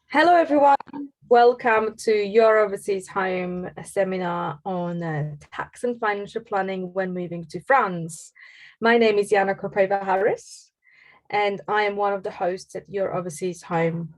Hello, everyone. Welcome to your Overseas Home seminar on tax and financial planning when moving to France. My name is Jana Kopeva-Harris, and I am one of the hosts at your Overseas Home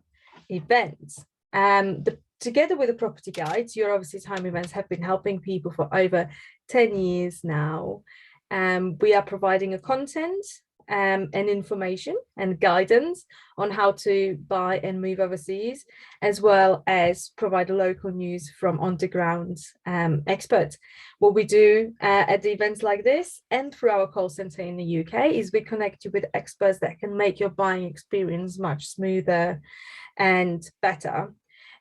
events. Together with the property guides, your Overseas Home events have been helping people for over 10 years now. We are providing a content and information and guidance on how to buy and move overseas, as well as provide local news from on-the-ground experts. What we do at the events like this and through our call center in the UK is we connect you with experts that can make your buying experience much smoother and better.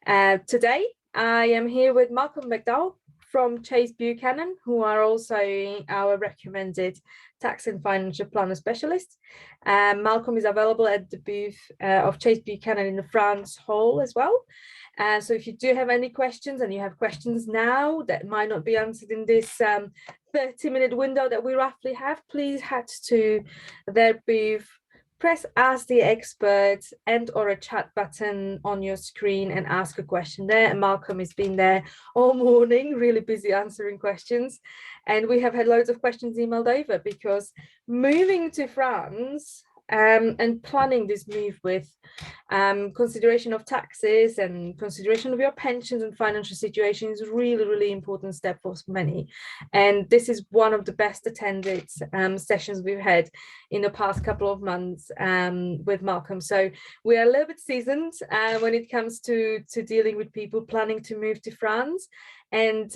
Today, I am here with Malcolm McDowell from Chase Buchanan, who are also our recommended tax and financial planner specialist. Malcolm is available at the booth of Chase Buchanan in the France Hall as well. So if you do have any questions, and you have questions now that might not be answered in this 30-minute window that we roughly have, please head to their booth, press Ask the Expert and or a chat button on your screen and ask a question there. And Malcolm has been there all morning, really busy answering questions. And we have had loads of questions emailed over because moving to France and planning this move with consideration of taxes and consideration of your pensions and financial situation is really, really important step for many. And this is one of the best attended sessions we've had in the past couple of months with Malcolm. So we are a little bit seasoned when it comes to dealing with people planning to move to France. And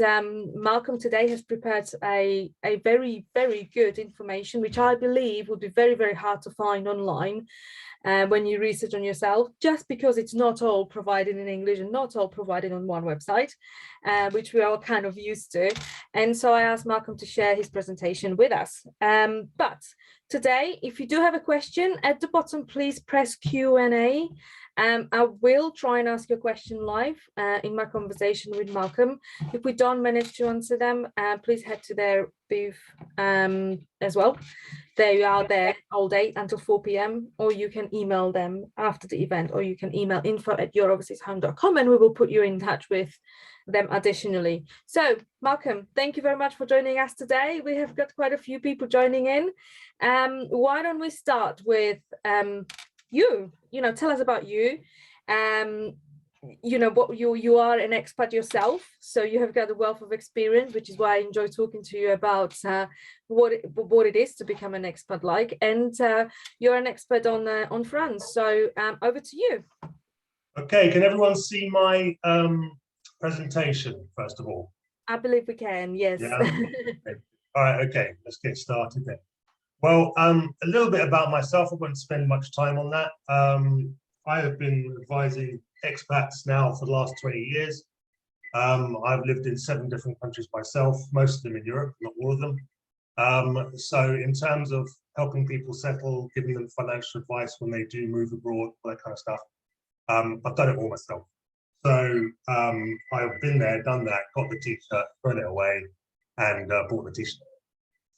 Malcolm today has prepared a very, very good information, which I believe would be very, very hard to find online when you research on yourself, just because it's not all provided in English and not all provided on one website, which we're all kind of used to. And so I asked Malcolm to share his presentation with us. But today, if you do have a question at the bottom, please press Q&A. I will try and ask your question live in my conversation with Malcolm. If we don't manage to answer them, please head to their booth as well. They are there all day until 4 p.m. or you can email them after the event, or you can email info@youroverseashome.com and we will put you in touch with them additionally. So Malcolm, thank you very much for joining us today. We have got quite a few people joining in. Why don't we start with tell us about you. What you are an expat yourself, so you have got a wealth of experience, which is why I enjoy talking to you about what it is to become an expat like, and you're an expert on France. So over to you. Okay, can everyone see my presentation first of all? I believe we can, yes. Yeah. Okay. All right, okay, let's get started then. Well, a little bit about myself. I won't spend much time on that. I have been advising expats now for the last 20 years. I've lived in 7 different countries myself, most of them in Europe, not all of them. So in terms of helping people settle, giving them financial advice when they do move abroad, all that kind of stuff, I've done it all myself. So I've been there, done that, got the t-shirt, thrown it away, and bought the t-shirt.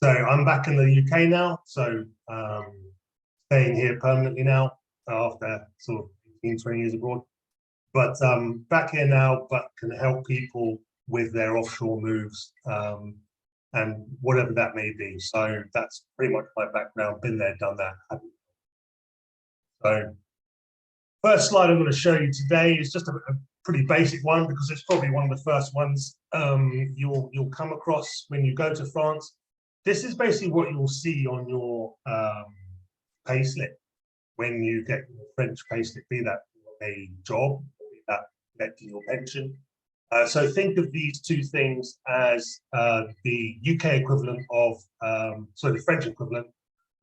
So I'm back in the UK now, so staying here permanently now after sort of 15, 20 years abroad. But back here now, but can help people with their offshore moves and whatever that may be. So that's pretty much my background, been there, done that. So first slide I'm going to show you today is just a pretty basic one, because it's probably one of the first ones you'll come across when you go to France. This is basically what you'll see on your payslip when you get your French payslip, be that a job, be that collecting your pension. So think of these two things as the UK equivalent of, the French equivalent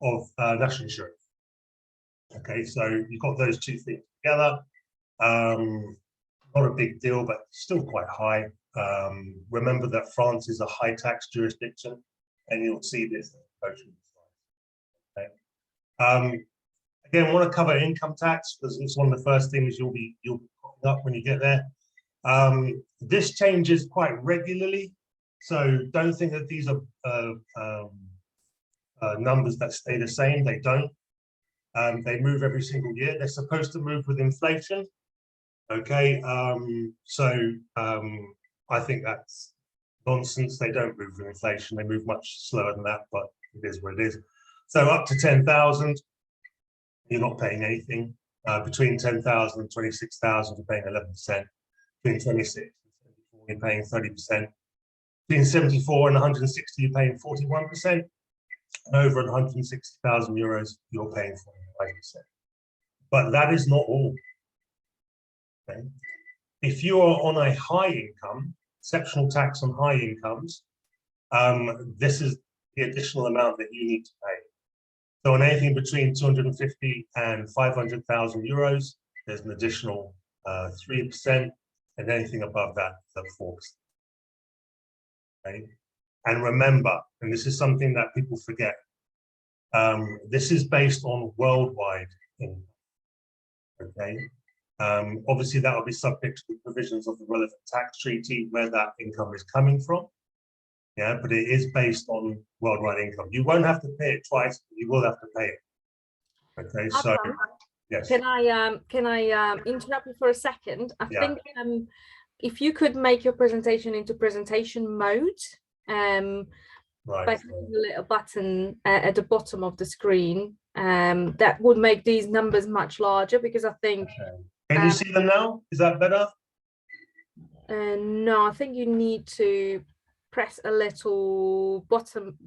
of national insurance. Okay, so you've got those two things together. Not a big deal, but still quite high. Remember that France is a high tax jurisdiction, and you'll see this. Okay. Again, I want to cover income tax because it's one of the first things you'll be popping up when you get there. This changes quite regularly, so don't think that these are numbers that stay the same. They don't. They move every single year. They're supposed to move with inflation. Okay, I think that's nonsense. They don't move with inflation. They move much slower than that, but it is what it is. So up to 10,000, you're not paying anything. Between 10,000 and 26,000, you're paying 11%. Between 26 and 74, you're paying 30%. Between 74 and 160, you're paying 41%. And over 160,000 euros, you're paying 45%. But that is not all. Okay. If you are on a high income, exceptional tax on high incomes, this is the additional amount that you need to pay. So on anything between 250 and 500,000 euros, there's an additional 3%, and anything above that, that's 4%. Okay? And remember, and this is something that people forget, this is based on worldwide income. Okay. Obviously, that will be subject to the provisions of the relevant tax treaty where that income is coming from. Yeah, but it is based on worldwide income. You won't have to pay it twice, but you will have to pay it. Okay, so yes. Can I interrupt you for a second? I think if you could make your presentation into presentation mode, by clicking the little button at the bottom of the screen, that would make these numbers much larger, because I think. Okay. Can you see them now? Is that better? No, I think you need to press a little button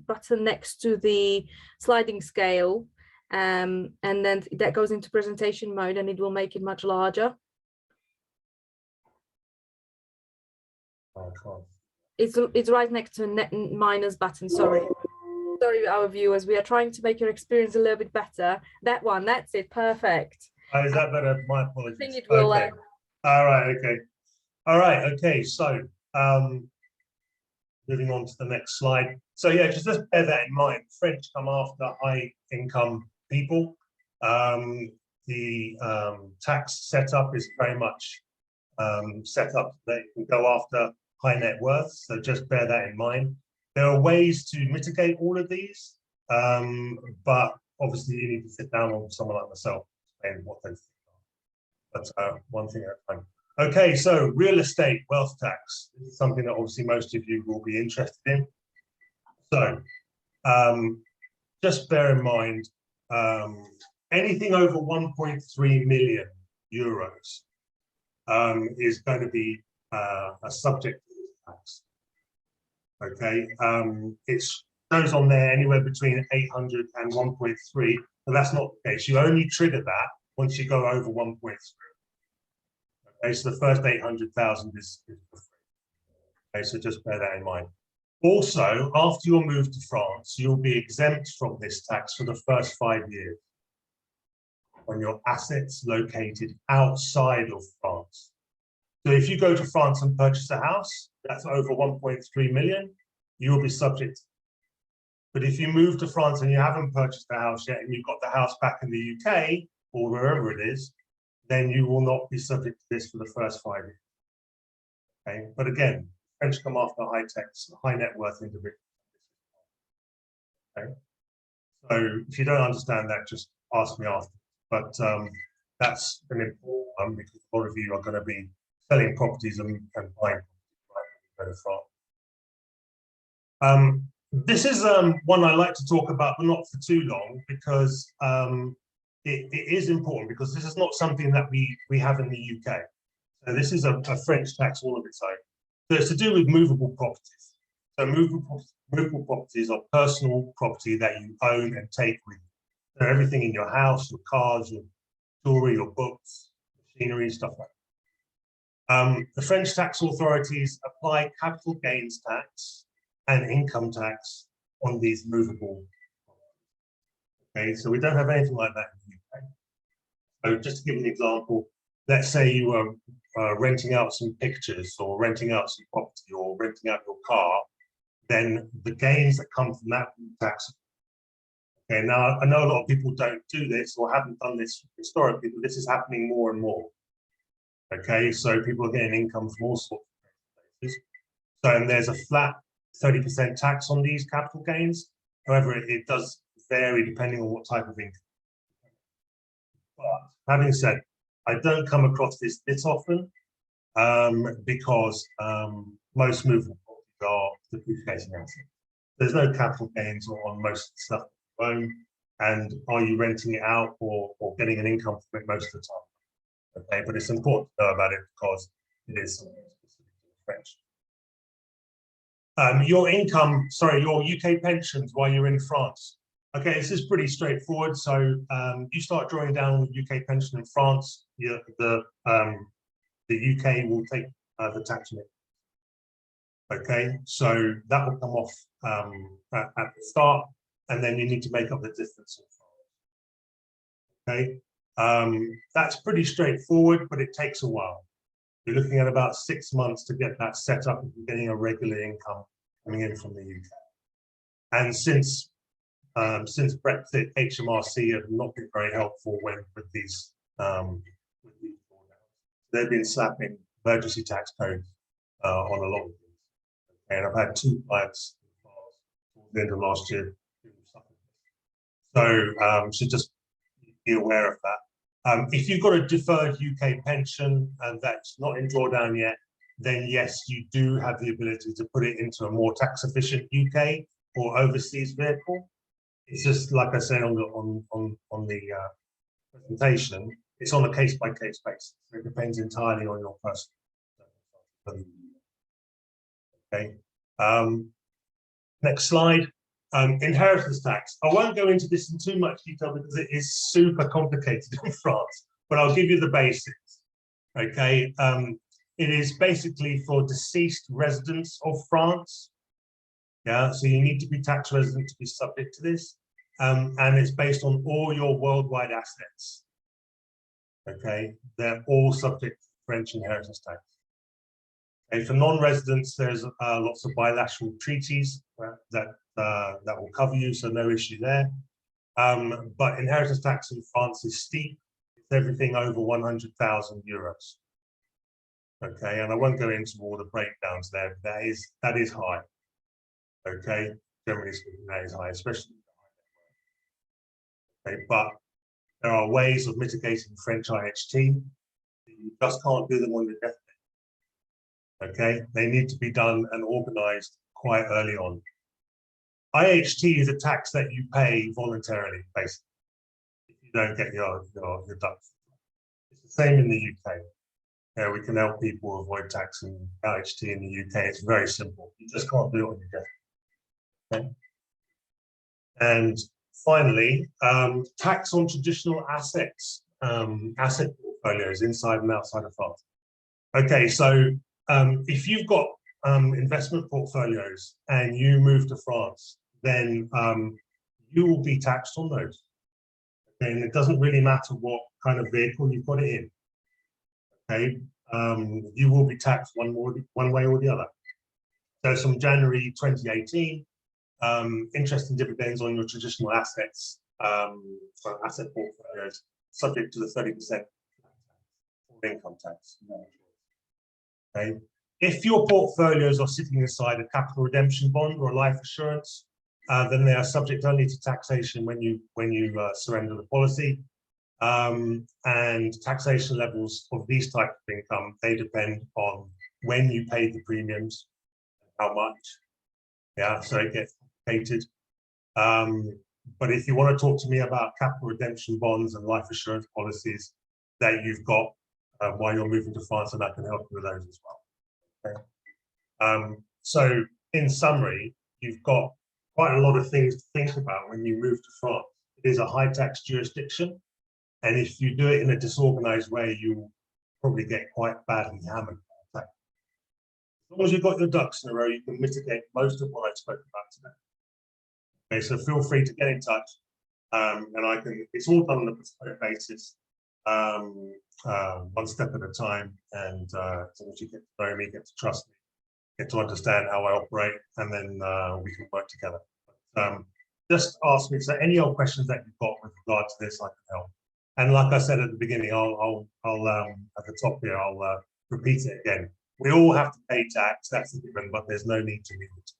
next to the sliding scale, and then that goes into presentation mode, and it will make it much larger. Oh, I can't. It's right next to a minus button. Sorry, our viewers. We are trying to make your experience a little bit better. That one, that's it. Perfect. Is that better? My apologies. I think it will. Okay. All right. Okay. All right. Okay. So, moving on to the next slide. So yeah, just bear that in mind. French come after high-income people. The tax setup is very much set up that you can go after high net worth. So just bear that in mind. There are ways to mitigate all of these, but obviously you need to sit down with someone like myself and what those things are. But one thing at a time. Okay, so real estate wealth tax is something that obviously most of you will be interested in. So just bear in mind, anything over 1.3 million euros is going to be a subject to this tax. Okay, it shows on there anywhere between 800 and 1.3, but that's not the case. You only trigger that once you go over 1.3. Okay, so the first 800,000 is for free. Okay, so just bear that in mind. Also, after your move to France, you'll be exempt from this tax for the first 5 years on your assets located outside of France. So if you go to France and purchase a house that's over 1.3 million, you'll be subject. But if you move to France and you haven't purchased a house yet, and you've got the house back in the UK or wherever it is, then you will not be subject to this for the first 5 years. Okay, but again, French come after high net worth individuals. Okay, so if you don't understand that, just ask me after. But that's an important one, because a lot of you are going to be selling properties and buying properties right from. This is one I like to talk about, but not for too long, because it is important, because this is not something that we have in the UK. So this is a French tax all of its own. So it's to do with movable properties. So movable properties are personal property that you own and take with you. So everything in your house, your cars, your jewelry, your books, machinery, stuff like that. The French tax authorities apply capital gains tax and income tax on these movable properties. Okay, so we don't have anything like that in the UK. So just to give an example, let's say you were renting out some pictures, or renting out some property, or renting out your car, then the gains that come from that tax. Okay, now I know a lot of people don't do this or haven't done this historically, but this is happening more and more. Okay, so people are getting income from all sorts of places. So, and there's a flat 30% tax on these capital gains. However, it does vary depending on what type of income. But having said, I don't come across this often because most movable properties are depreciating assets. There's no capital gains on most stuff you own, and are you renting it out or getting an income from it most of the time? Okay, but it's important to know about it because it is something specific to the French. Your income, sorry, your UK pensions while you're in France. Okay, this is pretty straightforward. So you start drawing down on the UK pension in France, the UK will take the tax on it. Okay, so that will come off at the start, and then you need to make up the difference. Okay, that's pretty straightforward, but it takes a while. You're looking at about 6 months to get that set up and getting a regular income coming in from the UK. And since Brexit, HMRC have not been very helpful with these they've been slapping emergency tax codes on a lot of things. And I've had 2 clients towards the end of last year. So just be aware of that. If you've got a deferred UK pension and that's not in drawdown yet, then yes, you do have the ability to put it into a more tax efficient UK or overseas vehicle. It's just like I said on the presentation, it's on a case-by-case basis. So it depends entirely on your personal. Okay. Next slide. Inheritance tax. I won't go into this in too much detail because it is super complicated in France, but I'll give you the basics. Okay. It is basically for deceased residents of France. Yeah, so you need to be tax resident to be subject to this. And it's based on all your worldwide assets. Okay, they're all subject to French inheritance tax. Okay, for non-residents, there's lots of bilateral treaties that will cover you, so no issue there. But inheritance tax in France is steep. It's everything over 100,000 euros. Okay, and I won't go into all the breakdowns there. That is high. Okay, generally speaking, that is high, especially. Okay, but there are ways of mitigating French IHT. You just can't do them on your deathbed. Okay, they need to be done and organised quite early on. IHT is a tax that you pay voluntarily, basically, if you don't get your ducks. It's the same in the UK. Yeah, we can help people avoid tax and IHT in the UK. It's very simple. You just can't do it on your deathbed. Okay. And finally, tax on traditional assets, asset portfolios inside and outside of France. Okay, so if you've got investment portfolios and you move to France, then you will be taxed on those. Okay, and it doesn't really matter what kind of vehicle you put it in. Okay, you will be taxed one way or the other. So from January 2018, interest and dividends on your traditional assets, asset portfolios, subject to the 30% income tax. Okay. If your portfolios are sitting inside a capital redemption bond or a life assurance, then they are subject only to taxation when you surrender the policy. And taxation levels of these types of income, they depend on when you paid the premiums, how much. Yeah, so it gets complicated. But if you want to talk to me about capital redemption bonds and life assurance policies that you've got while you're moving to France, and I can help you with those as well. Okay. So in summary, you've got quite a lot of things to think about when you move to France. It is a high tax jurisdiction, and if you do it in a disorganized way, you'll probably get quite badly hammered. As long as you've got your ducks in a row, you can mitigate most of what I spoke about today. Okay, so feel free to get in touch, and it's all done on a bespoke basis, one step at a time, and as long as you get to know me, get to trust me, get to understand how I operate, and then we can work together. Just ask me, so any other questions that you've got with regard to this, I can help. And like I said at the beginning, I'll at the top here, I'll repeat it again. We all have to pay tax, that's a given, but there's no need to leave it.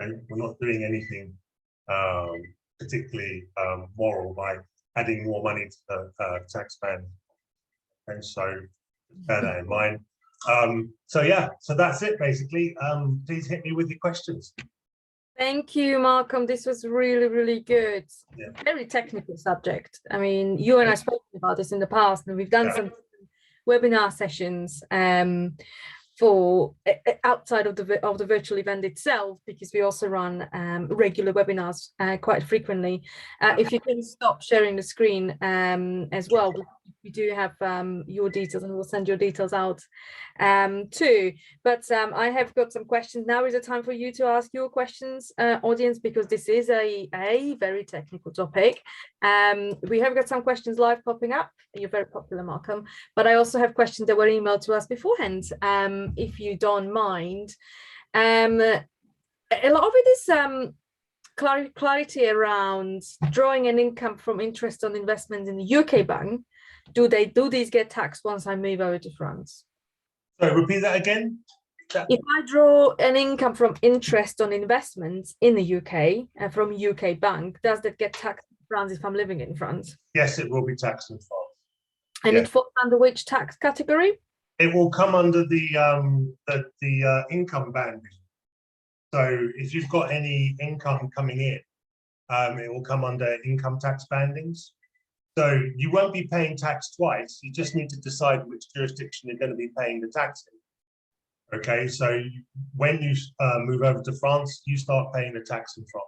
Okay? We're not doing anything particularly moral by adding more money to the tax band And so bear that in mind. So yeah, so that's it basically. Please hit me with your questions. Thank you, Malcolm. This was really, really good. Yeah. Very technical subject. I mean, you and I spoke about this in the past, and we've done some webinar sessions for outside of the virtual event itself, because we also run regular webinars quite frequently. If you can stop sharing the screen as well, we do have your details, and we'll send your details out too. But I have got some questions. Now is the time for you to ask your questions, audience, because this is a very technical topic. We have got some questions live popping up. You're very popular, Malcolm. But I also have questions that were emailed to us beforehand, if you don't mind. A lot of it is clarity around drawing an income from interest on investments in the UK bank. Do these get taxed once I move over to France? So repeat that again. If I draw an income from interest on investments in the UK from UK bank, does that get taxed in France if I'm living in France? Yes, it will be taxed in France. And it falls under which tax category? It will come under the income banding. So if you've got any income coming in, it will come under income tax bandings. So you won't be paying tax twice. You just need to decide which jurisdiction you're going to be paying the tax in. Okay, so when you move over to France, you start paying the tax in France.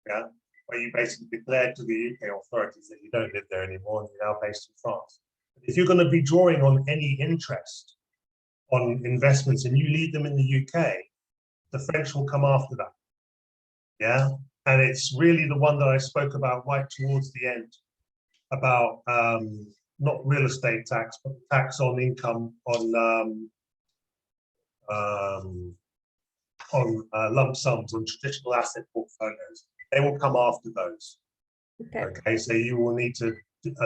Yeah, where you basically declare to the UK authorities that you don't live there anymore and you're now based in France. If you're going to be drawing on any interest on investments and you leave them in the UK, the French will come after that. Yeah, and it's really the one that I spoke about right towards the end about not real estate tax, but tax on income on lump sums on traditional asset portfolios. They will come after those. Okay, so you will need to.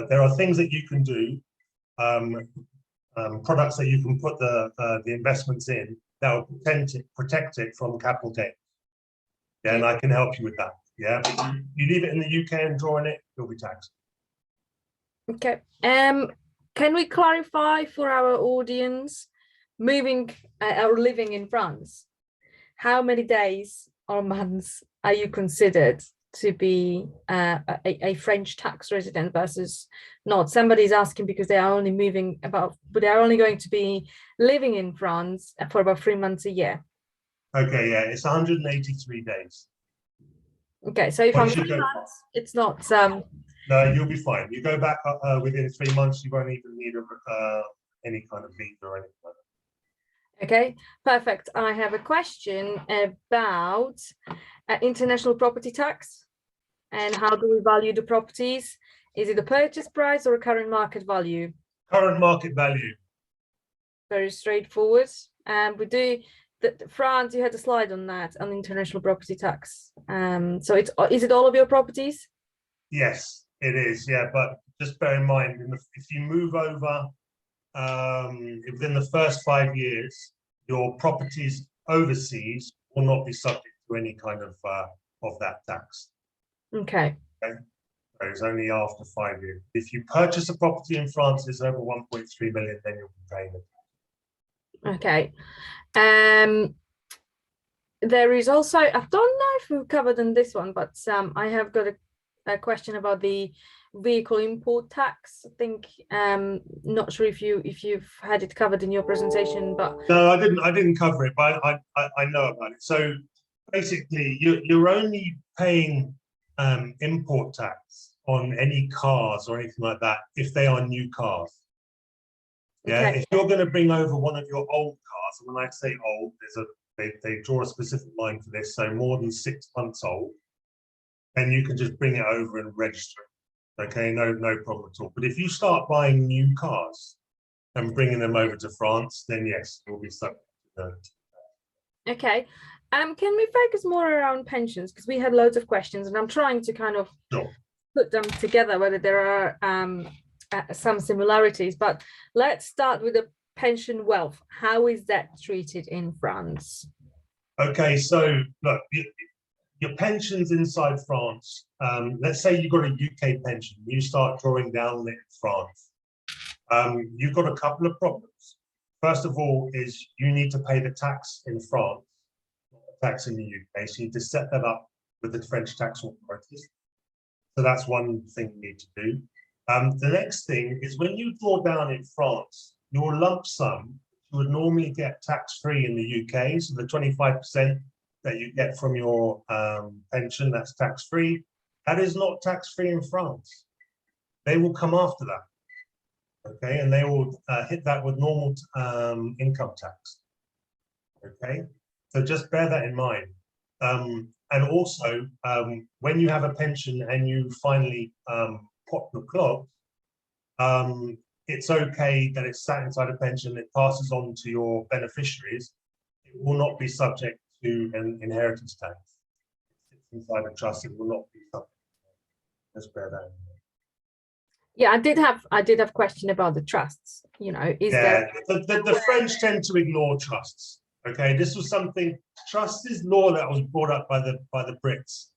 There are things that you can do, products that you can put the investments in that will protect it from capital gain. Yeah, and I can help you with that. Yeah, but you leave it in the UK and draw on it, you'll be taxed. Okay. Can we clarify for our audience, moving or living in France, how many days or months are you considered to be a French tax resident versus not? Somebody's asking because they are only but they are only going to be living in France for about 3 months a year. Okay, yeah, it's 183 days. Okay, so if I'm 3 months, it's not. No, you'll be fine. You go back within 3 months, you won't even need any kind of visa or anything like that. Okay, perfect. I have a question about international property tax and how do we value the properties? Is it a purchase price or a current market value? Current market value. Very straightforward. We do. France, you had a slide on that, on international property tax. So is it all of your properties? Yes, it is. Yeah, but just bear in mind, if you move over within the first 5 years, your properties overseas will not be subject to any kind of that tax. Okay. So it's only after 5 years. If you purchase a property in France, it's over 1.3 million, then you'll be paying it. Okay. There is also, I don't know if we've covered in this one, but I have got a question about the vehicle import tax. I think not sure if you've had it covered in your presentation, but no, I didn't cover it, but I know about it. So basically, you're only paying import tax on any cars or anything like that if they are new cars. Yeah, okay. If you're going to bring over one of your old cars, and when I say old, they draw a specific line for this, so more than 6 months old, then you can just bring it over and register it. Okay, no problem at all. But if you start buying new cars and bringing them over to France, then yes, you'll be subject to that. Okay. Can we focus more around pensions? Because we had loads of questions, and I'm trying to kind of put them together, whether there are some similarities. But let's start with the pension wealth. How is that treated in France? Okay, so look, your pensions inside France, let's say you've got a UK pension, you start drawing down on it in France. You've got a couple of problems. First of all, is you need to pay the tax in France, not the tax in the UK. So you need to set that up with the French tax authorities. So that's one thing you need to do. The next thing is when you draw down in France, your lump sum, you would normally get tax-free in the UK. So the 25% that you get from your pension, that's tax-free. That is not tax-free in France. They will come after that. Okay, and they will hit that with normal income tax. Okay, so just bear that in mind. And also, when you have a pension and you finally pop the clock, it's okay that it's sat inside a pension, it passes on to your beneficiaries. It will not be subject to an inheritance tax. If it's inside a trust, it will not be subject. Just bear that in mind. Yeah, I did have a question about the trusts. You know, the French tend to ignore trusts. Okay, this was something, trust is law that was brought up by the Brits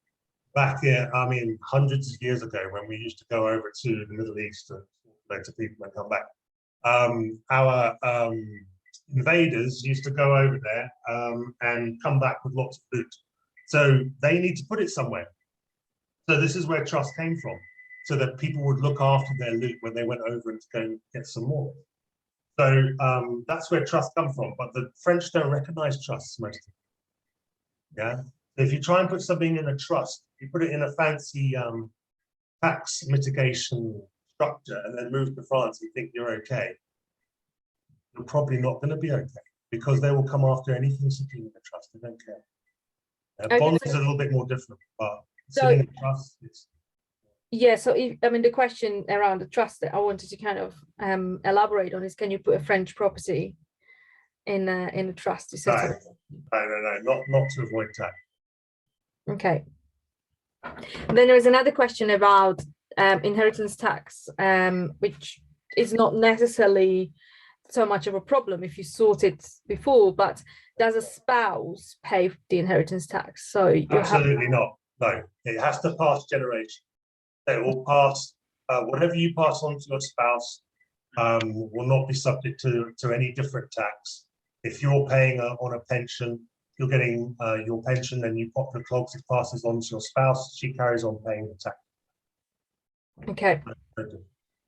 back here, I mean, hundreds of years ago when we used to go over to the Middle East and talk to people and come back. Our invaders used to go over there and come back with lots of loot. So they need to put it somewhere. So this is where trust came from, so that people would look after their loot when they went over and to go and get some more. So that's where trust comes from, but the French don't recognize trusts most of the time. Yeah, if you try and put something in a trust, you put it in a fancy tax mitigation structure and then move to France, you think you're okay. You're probably not going to be okay, because they will come after anything sitting in the trust. They don't care. Bonds is a little bit more different, but sitting in the trust is. Yeah, so I mean, the question around the trust that I wanted to kind of elaborate on is, can you put a French property in a trust to set up? No, not to avoid tax. Okay. Then there is another question about inheritance tax, which is not necessarily so much of a problem if you sort it before, but does a spouse pay the inheritance tax? So absolutely not. No, it has to pass generation. It will pass, whatever you pass on to your spouse will not be subject to any different tax. If you're paying on a pension, you're getting your pension and you pop the clogs, it passes on to your spouse, she carries on paying the tax. Okay.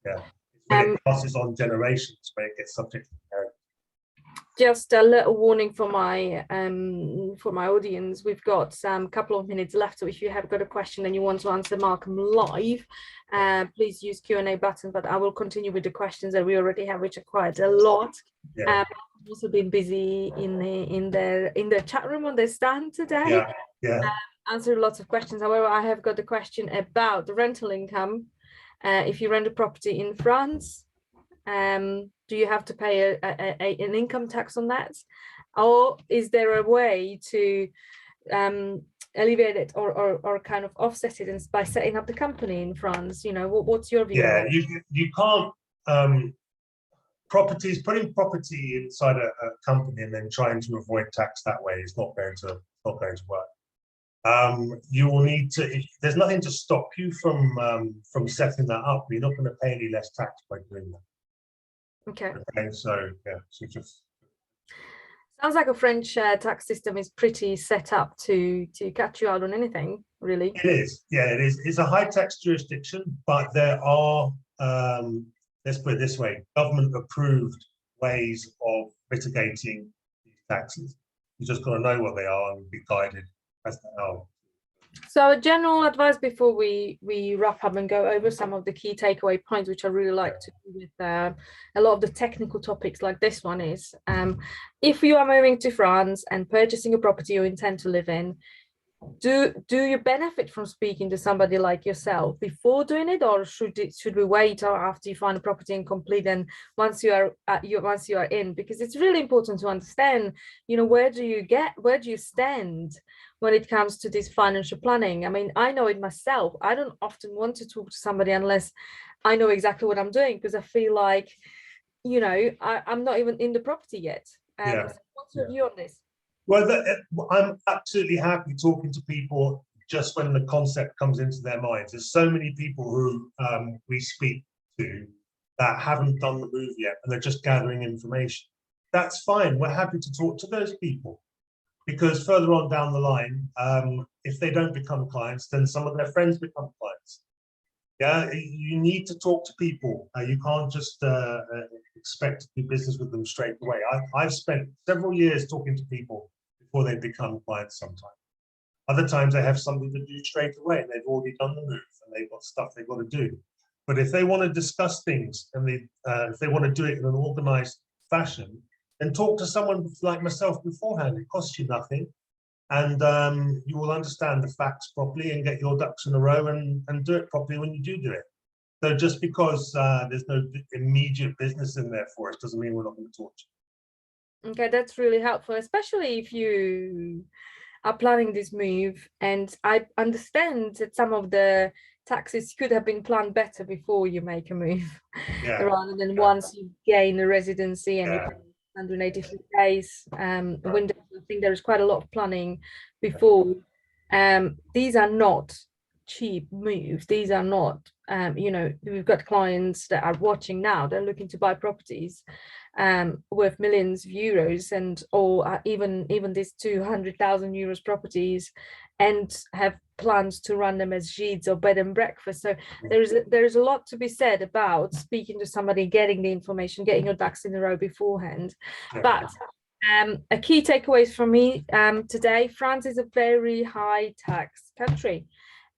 Yeah. When it passes on generations, where it gets subject to inheritance. Just a little warning for my audience. We've got a couple of minutes left, so if you have got a question and you want to answer Malcolm live, please use Q&A button. But I will continue with the questions that we already have, which are quite a lot. Yeah. I've also been busy in their chat room on their stand today. Yeah. Answered lots of questions. However, I have got a question about the rental income. If you rent a property in France, do you have to pay an income tax on that, or is there a way to alleviate it or kind of offset it by setting up the company in France? You know, what's your view? Yeah, you can't putting property inside a company and then trying to avoid tax that way is not going to work. You will need to. There's nothing to stop you from setting that up. You're not going to pay any less tax by doing that. Okay. So yeah, so just sounds like a French tax system is pretty set up to catch you out on anything, really. It is, yeah, it is. It's a high tax jurisdiction, but there are, let's put it this way, government approved ways of mitigating these taxes. You just got to know what they are and be guided as to how. So general advice before we wrap up and go over some of the key takeaway points, which I really like to do with a lot of the technical topics like this one is, if you are moving to France and purchasing a property you intend to live in, do you benefit from speaking to somebody like yourself before doing it, or should we wait or after you find a property and complete, and once you are in? Because it's really important to understand, you know, where do you stand when it comes to this financial planning. I mean, I know it myself. I don't often want to talk to somebody unless I know exactly what I'm doing, because I feel like, you know, I'm not even in the property yet. So what's your view on this? Well, I'm absolutely happy talking to people just when the concept comes into their minds. There's so many people who we speak to that haven't done the move yet and they're just gathering information. That's fine. We're happy to talk to those people, because further on down the line, if they don't become clients, then some of their friends become clients. Yeah, you need to talk to people. You can't just expect to do business with them straight away. I've spent several years talking to people before they become clients sometimes. Other times they have something to do straight away and they've already done the move and they've got stuff they've got to do. But if they want to discuss things and if they want to do it in an organized fashion, then talk to someone like myself beforehand. It costs you nothing. And you will understand the facts properly and get your ducks in a row and do it properly when you do it. So just because there's no immediate business in there for us doesn't mean we're not going to talk to you. Okay, that's really helpful, especially if you are planning this move. And I understand that some of the taxes could have been planned better before you make a move, rather than once you gain a residency and you pay 183 days window. I think there is quite a lot of planning before. These are not cheap moves. These are not, we've got clients that are watching now. They're looking to buy properties worth millions of euros, and or even these 200,000 euros properties, and have plans to run them as gîtes or bed and breakfast. So there is a lot to be said about speaking to somebody, getting the information, getting your ducks in a row beforehand. But a key takeaways from me today: France is a very high tax country.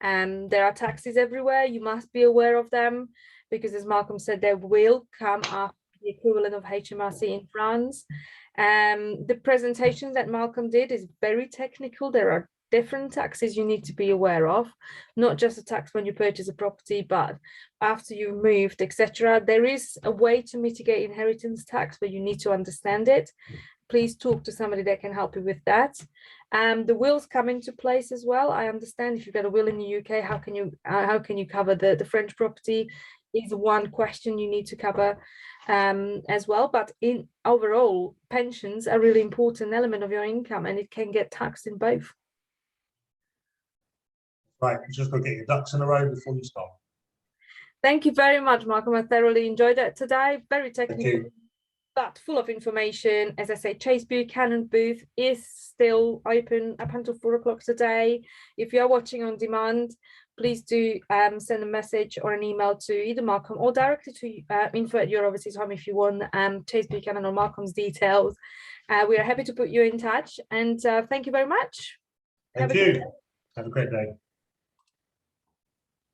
There are taxes everywhere. You must be aware of them, because as Malcolm said, they will come up the equivalent of HMRC in France. The presentation that Malcolm did is very technical. There are different taxes you need to be aware of, not just a tax when you purchase a property, but after you've moved, etc. There is a way to mitigate inheritance tax, but you need to understand it. Please talk to somebody that can help you with that. The wills come into place as well. I understand if you've got a will in the UK, how can you cover the French property is one question you need to cover as well. But in overall, pensions are a really important element of your income, and it can get taxed in both. Right, you just got to get your ducks in a row before you start. Thank you very much, Malcolm. I thoroughly enjoyed it today. Very technical, but full of information. As I say, Chase Buchanan booth is still open up until 4 o'clock today. If you are watching on demand, please do send a message or an email to either Malcolm or directly to info at Your Overseas Home if you want Chase Buchanan or Malcolm's details. We are happy to put you in touch, and thank you very much. Thank you. Have a great day.